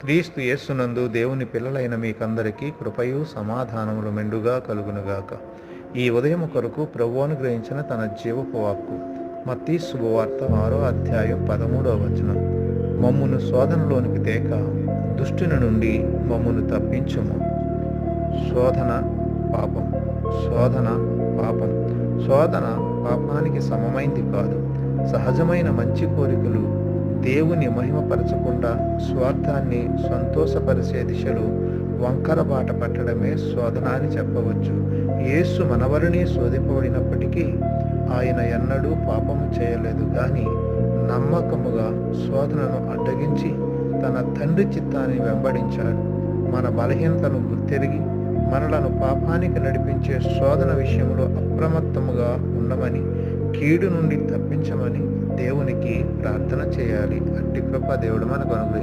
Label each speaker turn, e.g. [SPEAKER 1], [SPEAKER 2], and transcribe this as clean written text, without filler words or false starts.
[SPEAKER 1] క్రీస్తు యేస్సునందు దేవుని పిల్లలైన మీకందరికీ కృపయు సమాధానములు మెండుగా కలుగునుగాక. ఈ ఉదయం కొరకు ప్రభువు అనుగ్రహించిన తన జీవపు వాక్కు మత్తయి శుభవార్త 6వ అధ్యాయం 13వ వచనం. మమ్మును శోధనలోనికి తేక దుష్టుని నుండి మమ్మును తప్పించుము. శోధన పాపం, శోధన పాపం. శోధన పాపానికి సమమైంది కాదు. సహజమైన మంచి కోరికలు దేవుని మహిమపరచకుండా స్వార్థాన్ని సంతోషపరిచే దిశలో వంకర బాట పట్టడమే శోధన అని చెప్పవచ్చు. యేసు మనవలనే శోధింపబడినప్పటికీ ఆయన ఎన్నడూ పాపము చేయలేదు, కానీ నమ్మకముగా శోధనను అడ్డగించి తన తండ్రి చిత్తాన్ని వెంబడించాడు. మన బలహీనతను గుర్తెరిగి మనలను పాపానికి నడిపించే శోధన విషయంలో అప్రమత్తముగా ఉండమని, కీడు నుండి తప్పించమని దేవునికి ప్రార్థన చేయాలి. అట్టి కృప దేవుడు మనకు అనుగ్రహించాలి.